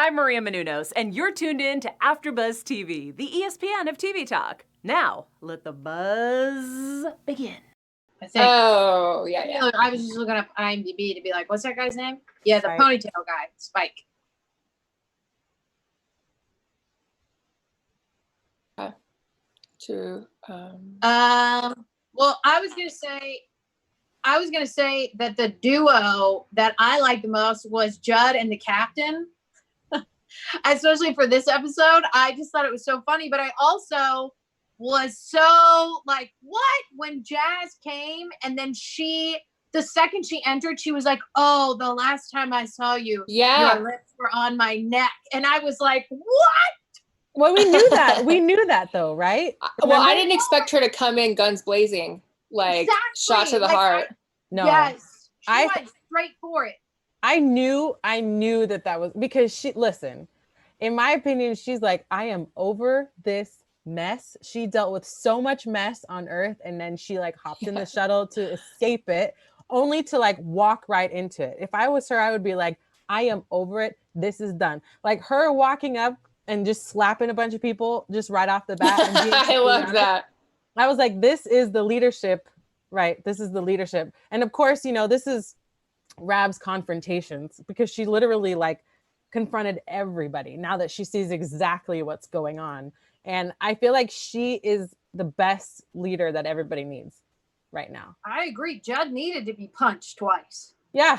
I'm Maria Menounos, and you're tuned in to AfterBuzz TV, the ESPN of TV talk. Now, let the buzz begin. I think. Oh, yeah. I was just looking up IMDb to be like, what's that guy's name? Yeah, the ponytail guy, Spike. Well, I was gonna say that the duo that I liked the most was Judd and the captain. Especially for this episode, I just thought it was so funny. But I also was so like, what? When Jazz came and then the second she entered, she was like, oh, the last time I saw you, your lips were on my neck. And I was like, what? Well, we knew that. We knew that though, right? Well, I didn't expect her to come in guns blazing, like shot to the heart. No. Yes. She went straight for it. I knew that was because listen, in my opinion, she's like, I am over this mess. She dealt with so much mess on Earth, and then she like hopped in the shuttle to escape it, only to like walk right into it. If I was her, I would be like, I am over it. This is done. Like her walking up and just slapping a bunch of people just right off the bat. And I love that. I was like, this is the leadership, right? This is the leadership. And of course, this is Rab's confrontations, because she literally like confronted everybody now that she sees exactly what's going on. And I feel like she is the best leader that everybody needs right now. I agree. Judd needed to be punched twice. Yeah.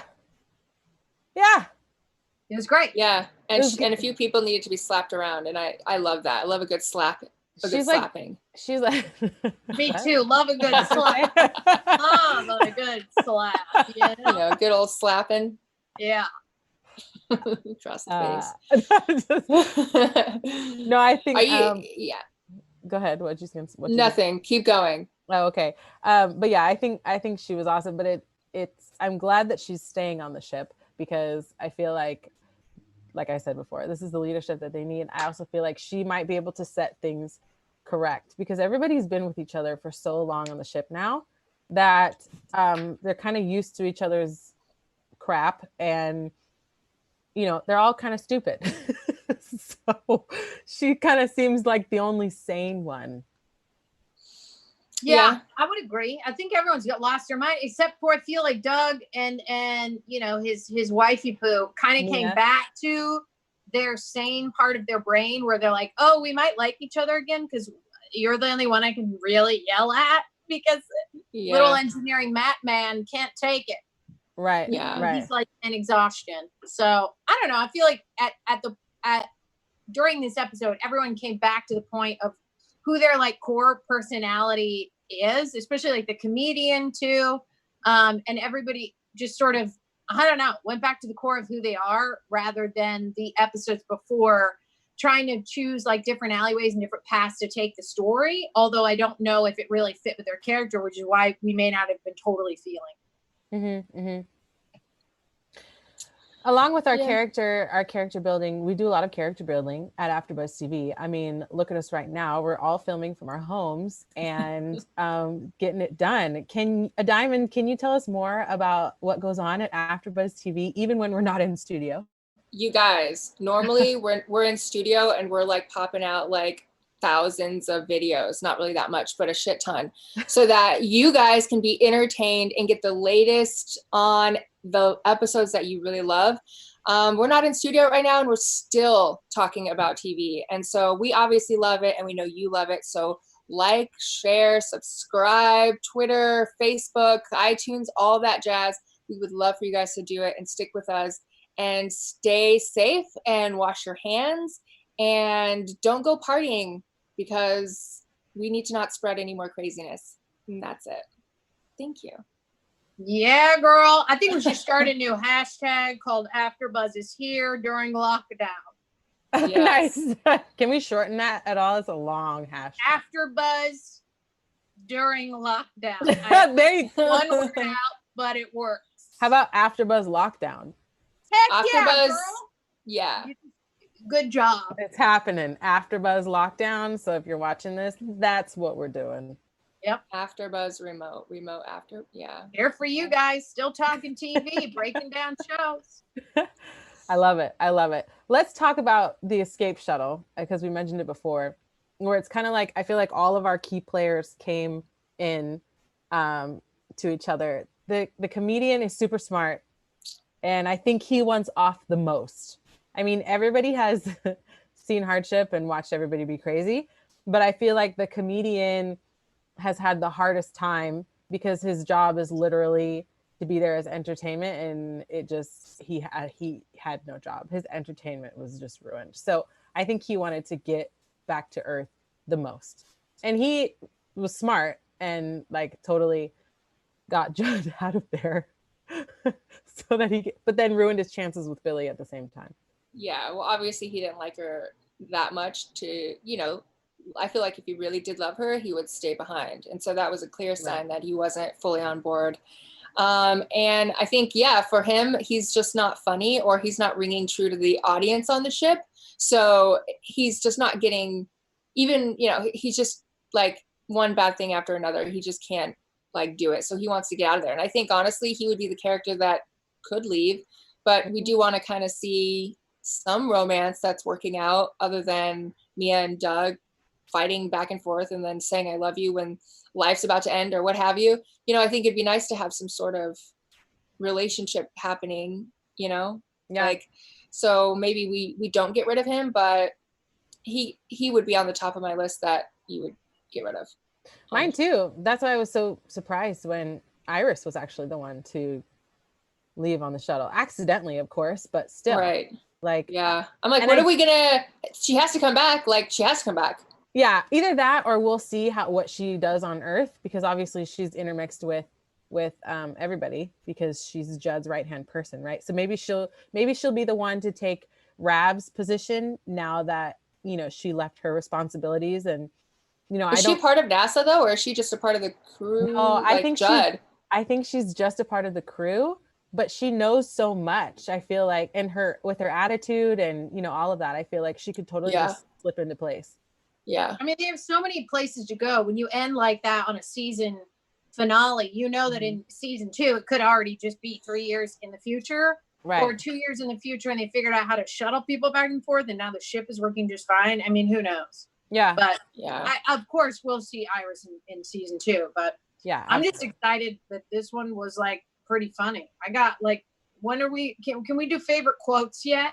It was great. Yeah. And a few people needed to be slapped around. And I love that. I love a good slap. Slapping. She's like, me too. Love a good slap. Love a good slap. Good old slapping. Yeah. Across the face. No, I think. Yeah. Go ahead. Nothing. Keep going. Oh, okay. But yeah, I think she was awesome. But I'm glad that she's staying on the ship, because I feel like I said before, this is the leadership that they need. I also feel like she might be able to set things correct, because everybody's been with each other for so long on the ship now that they're kind of used to each other's crap, and they're all kind of stupid. So she kind of seems like the only sane one. Yeah, I would agree. I think everyone's got lost their mind, except for I feel like Doug and his wifey poo kind of came back to their sane part of their brain, where they're like, oh, we might like each other again because you're the only one I can really yell at, because little engineering Matt man can't take it. Right. Yeah. Right. He's like an exhaustion. So I don't know. I feel like during this episode, everyone came back to the point of who their like core personality is, especially like the comedian too. And everybody just sort of, I don't know, went back to the core of who they are, rather than the episodes before trying to choose like different alleyways and different paths to take the story. Although I don't know if it really fit with their character, which is why we may not have been totally feeling. Mm-hmm, mm-hmm. Along with our character building, we do a lot of character building at AfterBuzz TV. I mean, look at us right now. We're all filming from our homes and getting it done. Adiamond, can you tell us more about what goes on at AfterBuzz TV, even when we're not in studio? You guys, normally we're in studio and we're like popping out like thousands of videos, not really that much, but a shit ton, so that you guys can be entertained and get the latest on the episodes that you really love. We're not in studio right now, and we're still talking about TV. And so we obviously love it, and we know you love it. So like, share, subscribe, Twitter, Facebook, iTunes, all that jazz. We would love for you guys to do it and stick with us, and stay safe and wash your hands, and don't go partying, because we need to not spread any more craziness. And that's it. Thank you. Yeah, girl. I think we should start a new hashtag called AfterBuzz is here during lockdown. Yes. Nice. Can we shorten that at all? It's a long hashtag. AfterBuzz during lockdown. One word out, but it works. How about AfterBuzz lockdown? Heck yeah, girl. Yeah. Good job. It's happening. AfterBuzz lockdown. So if you're watching this, that's what we're doing. Yep. AfterBuzz remote after. Yeah. Here for you guys. Still talking TV, breaking down shows. I love it. I love it. Let's talk about the escape shuttle because we mentioned it before, where it's kind of like I feel like all of our key players came in to each other. The comedian is super smart, and I think he wants off the most. I mean, everybody has seen Hardship and watched everybody be crazy, but I feel like the comedian has had the hardest time because his job is literally to be there as entertainment, and it just he had no job. His entertainment was just ruined. So I think he wanted to get back to earth the most, and he was smart and like totally got Judd out of there so that but then ruined his chances with Billy at the same time. Yeah, well, obviously he didn't like her that much to, I feel like if he really did love her, he would stay behind. And so that was a clear sign that he wasn't fully on board. And I think, yeah, for him, he's just not funny, or he's not ringing true to the audience on the ship. So he's just not getting even, he's just like one bad thing after another. He just can't like do it. So he wants to get out of there. And I think honestly, he would be the character that could leave, but we do want to kind of see some romance that's working out other than Mia and Doug fighting back and forth and then saying I love you when life's about to end or what have you. I think it'd be nice to have some sort of relationship happening, like, so maybe we don't get rid of him, but he would be on the top of my list that you would get rid of. Mine too. That's why I was so surprised when Iris was actually the one to leave on the shuttle, accidentally, of course, but still. Right. Like, yeah, I'm like, what are we gonna? She has to come back. Like, she has to come back. Yeah, either that or we'll see what she does on Earth, because obviously she's intermixed with everybody because she's Judd's right-hand person, right? So maybe she'll be the one to take Rab's position now that she left her responsibilities. And is she part of NASA though, or is she just a part of the crew? No, I think Judd. I think she's just a part of the crew, but she knows so much. I feel like, and with her attitude and all of that, I feel like she could totally just slip into place. Yeah. I mean, they have so many places to go. When you end like that on a season finale, that in season 2, it could already just be 3 years in the future, right? Or 2 years in the future, and they figured out how to shuttle people back and forth, and now the ship is working just fine. I mean, who knows? Yeah. But yeah, of course, we'll see Iris in season 2. But yeah, I'm just excited that this one was like pretty funny. I got like, when are we? Can we do favorite quotes yet?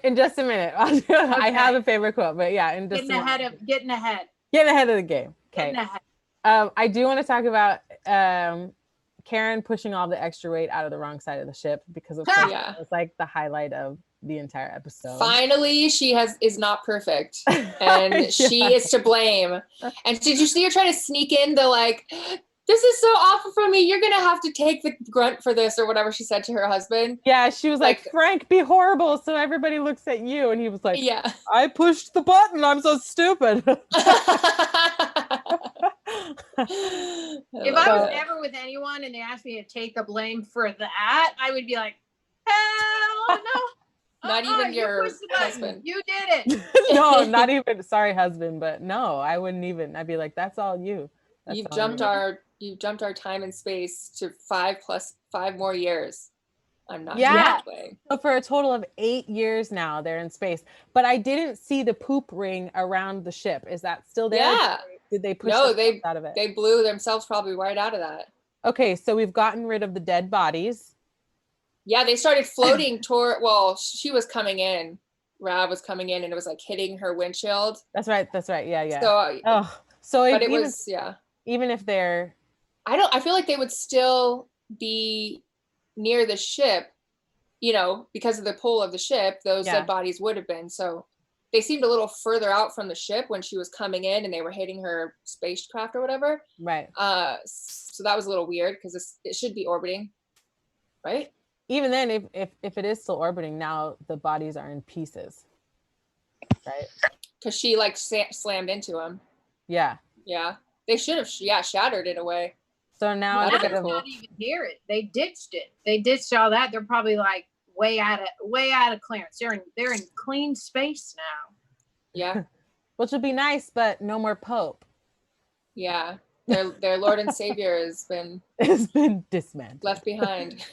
In just a minute. Okay. I have a favorite quote, but yeah, in just getting ahead of the game. Okay. Getting ahead. I do want to talk about Karen pushing all the extra weight out of the wrong side of the ship, because of course it's like the highlight of the entire episode. Finally, she is not perfect, and she is to blame. And did you see her trying to sneak in the like, this is so awful for me, you're gonna have to take the grunt for this, or whatever she said to her husband. Yeah, she was like, Frank, be horrible so everybody looks at you. And he was like, yeah, I pushed the button, I'm so stupid. If I was ever with anyone and they asked me to take the blame for that, I would be like, hell no. Not even your husband. You did it. No, not even, sorry husband, but no, I wouldn't even. I'd be like, that's all you. You've jumped our time and space to 5 more years. I'm not playing. So for a total of 8 years now, they're in space. But I didn't see the poop ring around the ship. Is that still there? Yeah. Did they push they out of it? They blew themselves probably right out of that. Okay, so we've gotten rid of the dead bodies. Yeah, they started floating toward. Well, she was coming in. Rab was coming in, and it was like hitting her windshield. That's right. Yeah. So, even if they're, I feel like they would still be near the ship, because of the pull of the ship, those dead bodies would have been. So they seemed a little further out from the ship when she was coming in and they were hitting her spacecraft or whatever. Right. So that was a little weird because it should be orbiting, right? Even then, if it is still orbiting, now the bodies are in pieces, right? Because she like slammed into him. Yeah. Yeah. They should have, shattered it away. So now I did not even hear it. They ditched it. They ditched all that. They're probably like way out of clearance. They're in clean space now. Yeah. Which would be nice, but no more Pope. Yeah. Their Lord and Savior has been dismantled. Left behind.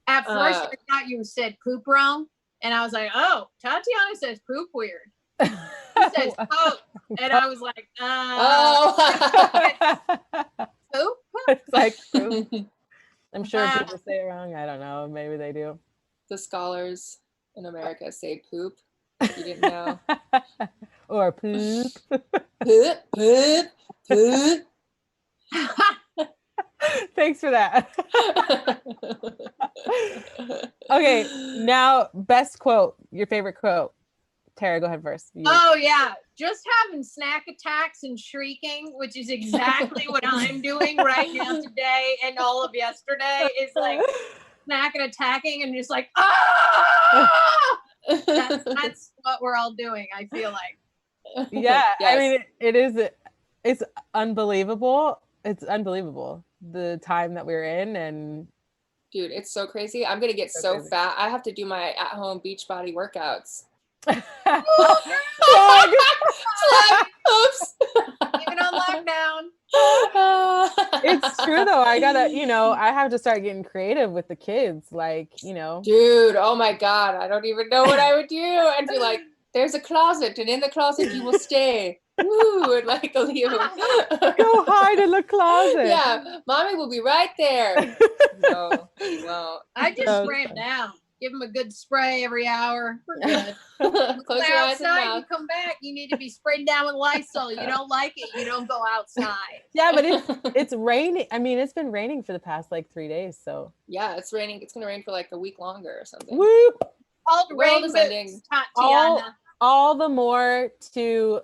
At first, I thought you said poop wrong. And I was like, oh, Tatiana says poop weird. She says poop. And I was like, poop? It's like poop. I'm sure people say it wrong. I don't know. Maybe they do. The scholars in America say poop. You didn't know. Or poop. Poop, poop, poop. Thanks for that. Okay, now best quote, your favorite quote. Tara, go ahead first. Oh yeah, just having snack attacks and shrieking, which is exactly what I'm doing right now today, and all of yesterday is like snack and attacking and just like that's what we're all doing. I feel like. Yeah, yes. I mean it's unbelievable. It's unbelievable the time that we're in, and dude, it's so crazy. I'm gonna get so fat. I have to do my at-home Beachbody workouts. Plug. Oops. Even on lockdown. It's true though. I gotta, I have to start getting creative with the kids. Like, dude, oh my God. I don't even know what I would do. I'd be like, there's a closet, and in the closet you will stay. Woo, and like leave. Go hide in the closet. Yeah, mommy will be right there. No, well, I just spray them down. Give them a good spray every hour. We're good. Close your eyes and outside, mouth. you come back, you need to be sprayed down with Lysol. You don't like it, you don't go outside. Yeah, but it's raining. I mean, it's been raining for the past like 3 days. So yeah, it's raining. It's gonna rain for like a week longer or something. Whoop! All the rain is ending. Tatiana. All the more to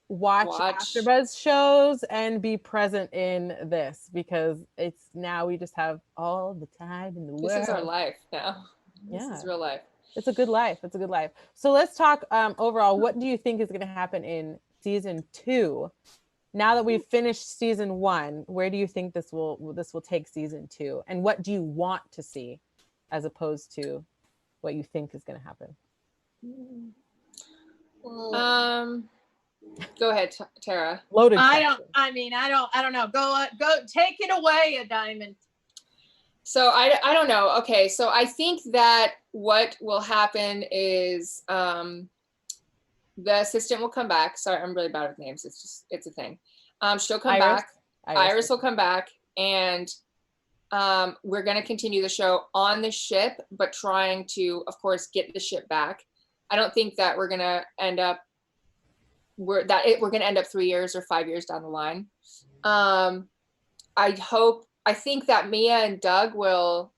watch AfterBuzz shows and be present in this, because it's now we just have all the time in the world. This is our life now. This is real life. It's a good life. It's a good life. So let's talk overall. What do you think is going to happen in season 2? Now that we've finished season 1, where do you think this will take season 2? And what do you want to see as opposed to what you think is going to happen? Go ahead, Tara. Loaded. I don't know. Go take it away, Adiamond. So I don't know. Okay, so I think that what will happen is the assistant will come back. Sorry, I'm really bad with names. It's a thing. She'll come back. Iris will come back, and we're going to continue the show on the ship, but trying to, of course, get the ship back. I don't think that we're going to end up we're going to end up 3 years or 5 years down the line. I think that Mia and Doug will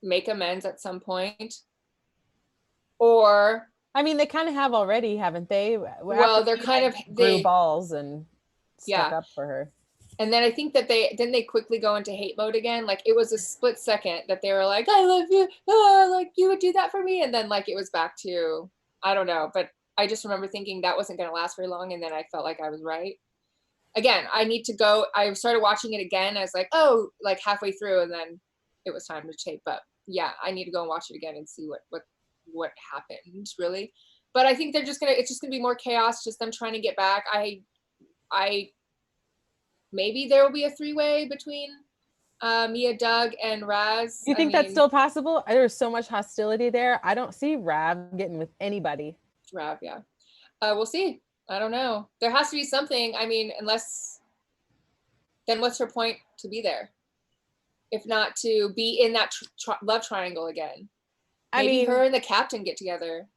make amends at some point. Or I mean, they kind of have already, haven't they? Well, they're kind of grew balls and stuck up for her. And then I think that they quickly go into hate mode again. Like it was a split second that they were like, I love you. Oh, like you would do that for me. And then like it was back to, I don't know. But I just remember thinking that wasn't going to last very long. And then I felt like I was right. Again, I need to go. I started watching it again. I was like, oh, like halfway through. And then it was time to tape. But yeah, I need to go and watch it again and see what happened really. But I think it's just gonna be more chaos, just them trying to get back. I maybe there will be a 3-way between Mia, Doug, and Raz. You think that's still possible? There's so much hostility there. I don't see Rav getting with anybody. Rav, yeah. We'll see. I don't know. There has to be something. I mean, unless, then what's her point to be there? If not to be in that love triangle again. Maybe her and the captain get together.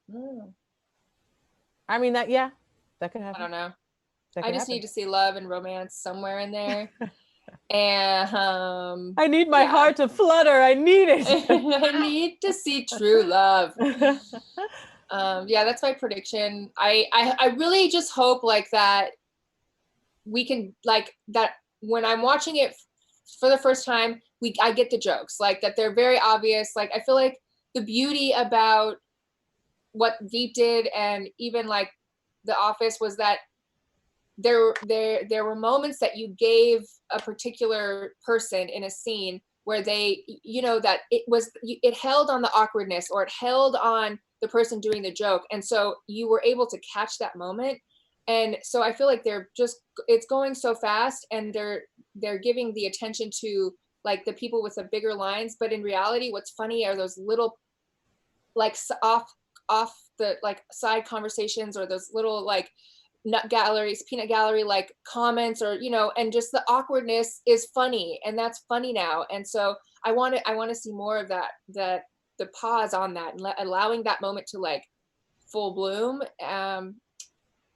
I mean, that could happen. I don't know. I just need to see love and romance somewhere in there. And I need my heart to flutter. I need it. I need to see true love. That's my prediction. I really just hope like that we can like that when I'm watching it for the first time, I get the jokes, like that they're very obvious. Like I feel like the beauty about what Veep did and even like The Office was that there were moments that you gave a particular person in a scene where they, that it held on the awkwardness or it held on the person doing the joke. And so you were able to catch that moment. And so I feel like it's going so fast and they're giving the attention to like the people with the bigger lines, but in reality, what's funny are those little like off the like side conversations, or those little like peanut gallery like comments, or and just the awkwardness is funny, and that's funny now. And so I want to see more of that, the pause on that, and allowing that moment to like full bloom,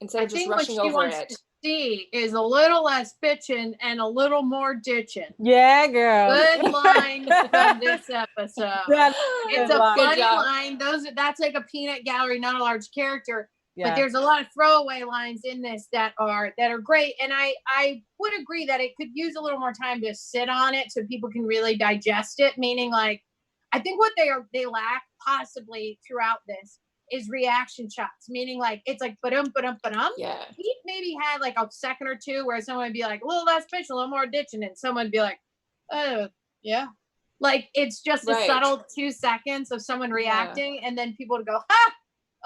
instead of just rushing over it. To see is a little less bitching and a little more ditching. Yeah, girl. Good line from this episode. It's a funny line. That's like a peanut gallery, not a large character. Yeah. But there's a lot of throwaway lines in this that are great. And I would agree that it could use a little more time to sit on it so people can really digest it. Meaning, like, I think what they lack possibly throughout this is reaction shots. Meaning, like, it's like ba-dum, ba-dum, ba-dum. Yeah. He maybe had like a second or two where someone would be like, a little less bitch, a little more ditching, and someone would be like, oh, yeah. Like, it's just a subtle 2 seconds of someone reacting, and then people would go, ha!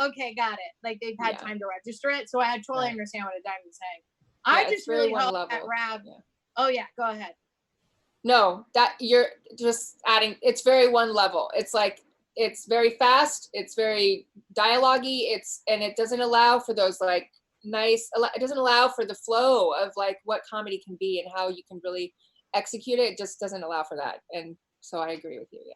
Okay, got it. Like, they've had time to register it. So I totally understand what Adiamond's saying. I just really hope that Rav. Yeah. Oh yeah, go ahead. No, that you're just adding. It's very one level. It's like, it's very fast. It's very dialogue-y. And it doesn't allow for those like nice. It doesn't allow for the flow of like what comedy can be and how you can really execute it. It just doesn't allow for that. And so I agree with you. Yeah.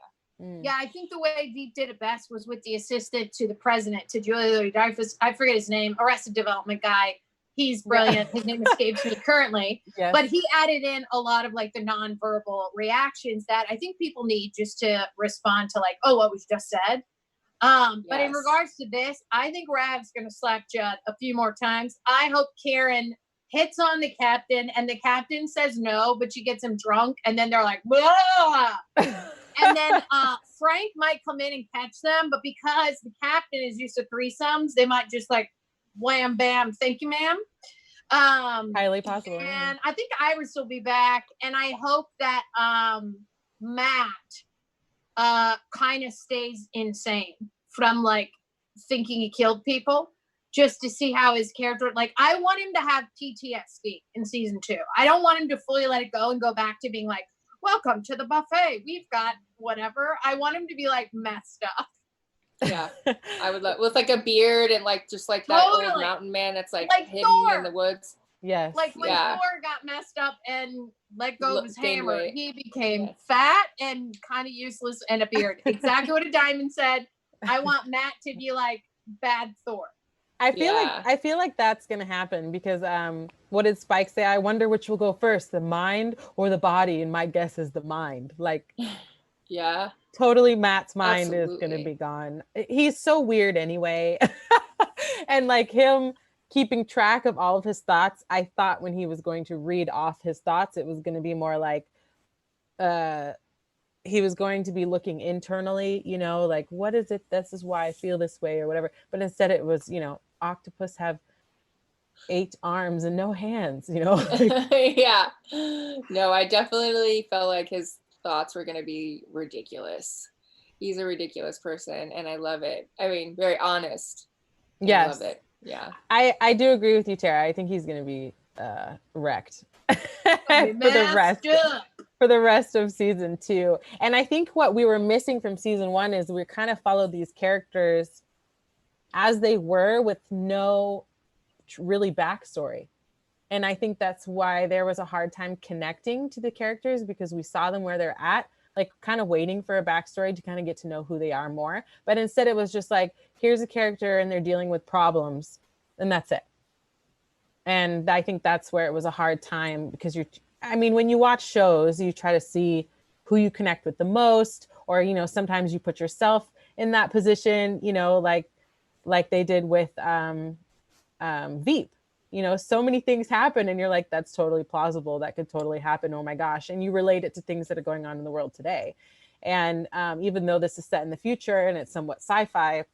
Yeah, I think the way Veep did it best was with the assistant to the president, to Julia Louis-Dreyfus. I forget his name, Arrested Development guy. He's brilliant. His name escapes me currently. Yes. But he added in a lot of like the nonverbal reactions that I think people need just to respond to like, oh, what was just said. But in regards to this, I think Rav's going to slap Judd a few more times. I hope Karen hits on the captain and the captain says no, but she gets him drunk. And then they're like, blah! And then Frank might come in and catch them, but because the captain is used to threesomes, they might just like wham bam, thank you, ma'am. Highly possible. And I think Iris will be back, and I hope that Matt kind of stays insane from like thinking he killed people, just to see how his character, like, I want him to have PTSD in season 2. I don't want him to fully let it go and go back to being like, welcome to the buffet. We've got whatever. I want him to be like messed up. Yeah, I would love with like a beard and like just like that old mountain man that's like hidden Thor. In the woods. Yes. Like when Thor got messed up and let go of his hammer, weight. He became fat and kind of useless and a beard. Exactly what Adiamond said. I want Matt to be like bad Thor. I feel like that's gonna happen because what did Spike say? I wonder which will go first, the mind or the body, and my guess is the mind. Like, yeah, totally, Matt's mind is gonna be gone. He's so weird anyway, and like him keeping track of all of his thoughts. I thought when he was going to read off his thoughts, it was gonna be more like, he was going to be looking internally, you know, like, what is it? This is why I feel this way or whatever. But instead it was, you know, octopus have 8 arms and no hands, you know? Yeah. No, I definitely felt like his thoughts were going to be ridiculous. He's a ridiculous person and I love it. I mean, very honest. Yes. I love it. Yeah. I do agree with you, Tara. I think he's going to be wrecked for the rest of season 2. And I think what we were missing from season 1 is we kind of followed these characters as they were with no really backstory. And I think that's why there was a hard time connecting to the characters, because we saw them where they're at, like kind of waiting for a backstory to kind of get to know who they are more. But instead it was just like, here's a character and they're dealing with problems and that's it. And I think that's where it was a hard time, because when you watch shows, you try to see who you connect with the most, or, you know, sometimes you put yourself in that position, you know, like they did with Veep. You know, so many things happen and you're like, that's totally plausible. That could totally happen. Oh my gosh. And you relate it to things that are going on in the world today. And even though this is set in the future and it's somewhat sci-fi,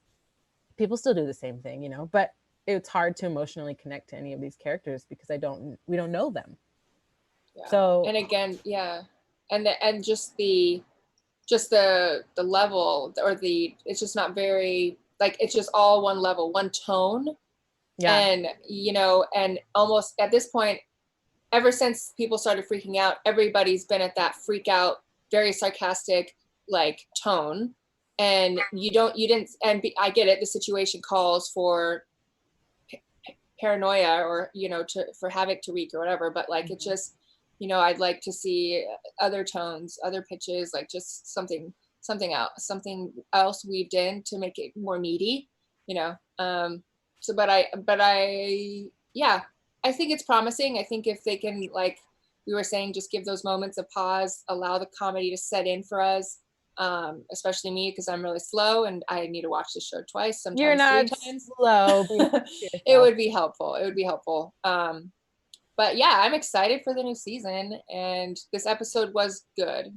people still do the same thing, you know, but it's hard to emotionally connect to any of these characters because we don't know them. Yeah. So, and again, yeah. And just the level, or it's just not very, like, it's just all one level, one tone. Yeah. And, you know, and almost at this point, ever since people started freaking out, everybody's been at that freak out, very sarcastic like tone. And I get it. The situation calls for paranoia or, for havoc to wreak or whatever. But like, it just, I'd like to see other tones, other pitches, like just something else weaved in to make it more meaty, I think it's promising. I think if they can, like we were saying, just give those moments of pause, allow the comedy to set in for us, especially me, because I'm really slow and I need to watch the show twice, sometimes You're not 3 times. slow. It would be helpful. But yeah, I'm excited for the new season, and this episode was good.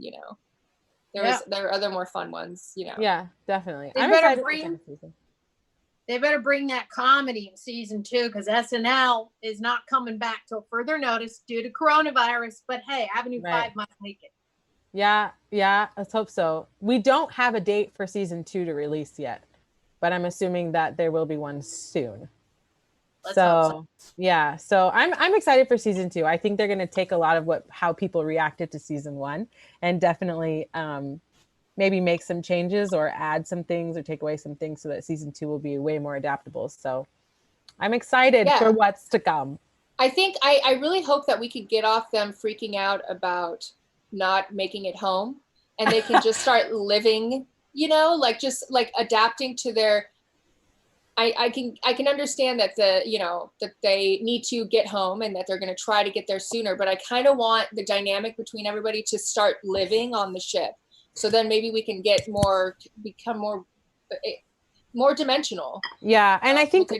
There were other more fun ones. Yeah, definitely. They better bring that comedy in season 2, because SNL is not coming back till further notice due to coronavirus. But hey, Avenue 5 might make it. Yeah, let's hope so. We don't have a date for season 2 to release yet, but I'm assuming that there will be one soon. Let's hope so. Yeah, so I'm excited for season 2. I think they're going to take a lot of how people reacted to season 1 and definitely maybe make some changes or add some things or take away some things so that season 2 will be way more adaptable. So I'm excited for what's to come. I think I really hope that we could get off them freaking out about not making it home, and they can just start living, just adapting to their, I can understand that that they need to get home and that they're going to try to get there sooner, but I kind of want the dynamic between everybody to start living on the ship. So then maybe we can become more dimensional. Yeah. And I think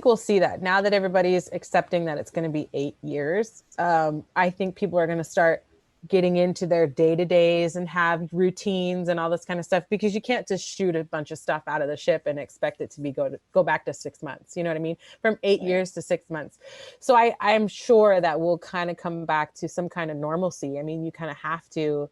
we'll see that now that everybody's accepting that it's going to be 8 years. I think people are going to start getting into their day-to-days and have routines and all this kind of stuff, because you can't just shoot a bunch of stuff out of the ship and expect it to go back to 6 months. You know what I mean? From 8 years to 6 months. So I'm sure that we'll kind of come back to some kind of normalcy. I mean, you kind of have to,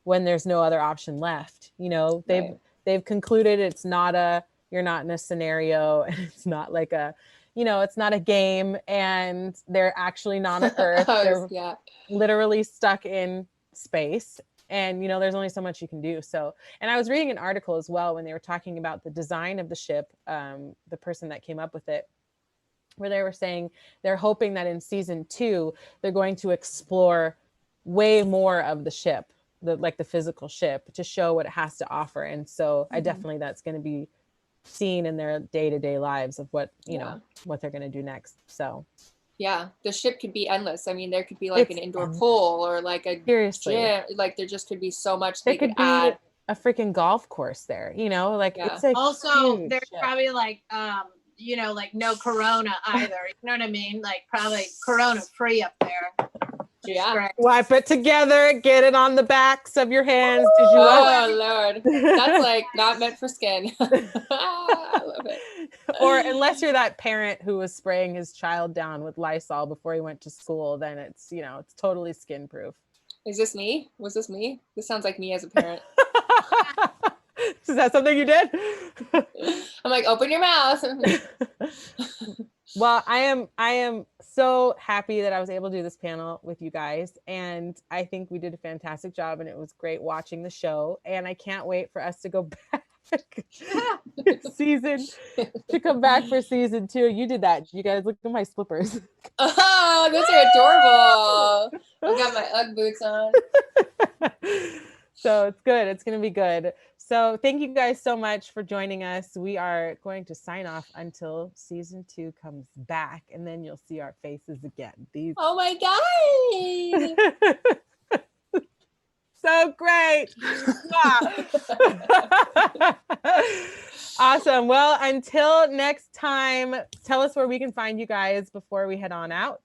when there's no other option left. They've concluded you're not in a scenario, and it's not like it's not a game, and they're actually not on Earth. They're literally stuck in space, and there's only so much you can do. So, and I was reading an article as well when they were talking about the design of the ship, the person that came up with it, where they were saying they're hoping that in season 2 they're going to explore way more of the ship, the physical ship, to show what it has to offer. And so I definitely, that's going to be seen in their day-to-day lives of what what they're going to do next. So the ship could be endless. I mean, there could be like an indoor pool or like a gym. Like there just could be so much they could add. A freaking golf course there, it's also there's probably like like no corona either. You know what I mean? Like probably corona free up there. Wipe it together, get it on the backs of your hands. Lord, that's like not meant for skin. I love it. Or unless you're that parent who was spraying his child down with Lysol before he went to school, then it's it's totally skin proof. Is this me? Was this me? This sounds like me as a parent. Is that something you did? I'm like, open your mouth. Well, I am so happy that I was able to do this panel with you guys, and I think we did a fantastic job, and it was great watching the show, and I can't wait for us to go back to come back for season 2. You did that. You guys, look at my slippers. Oh, those are adorable. I've got my Ugg boots on. So it's good. It's going to be good. So thank you guys so much for joining us. We are going to sign off until season 2 comes back, and then you'll see our faces again. Oh my God. So great. Awesome. Well, until next time, tell us where we can find you guys before we head on out.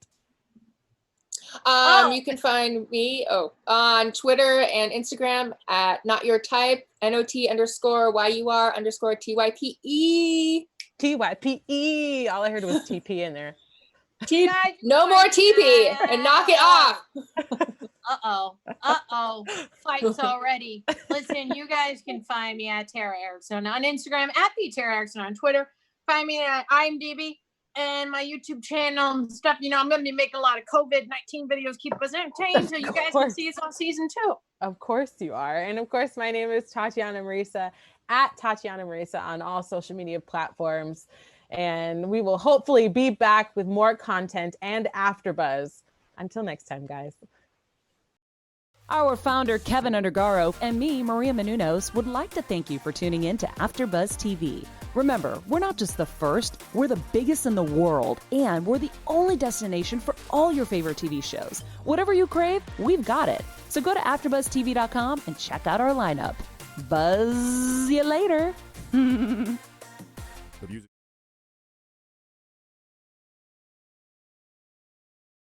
You can find me on Twitter and Instagram at notyourtype, NOT_YUR_TYPE. TYPE. All I heard was TP in there. No more TP and knock it off. Fights already. Listen, you guys can find me at Tara Erickson on Instagram, at the Tara Erickson on Twitter. Find me at IMDb, and my YouTube channel and stuff. You know, I'm going to be making a lot of COVID-19 videos, keep us entertained, so you guys can see us on season 2. Of course you are. And of course, my name is Tatiana Mariesa, at Tatiana Mariesa on all social media platforms. And we will hopefully be back with more content and AfterBuzz. Until next time, guys. Our founder, Keven Undergaro, and me, Maria Menounos, would like to thank you for tuning in to AfterBuzz TV. Remember, we're not just the first, we're the biggest in the world, and we're the only destination for all your favorite TV shows. Whatever you crave, we've got it. So go to AfterBuzzTV.com and check out our lineup. Buzz you later.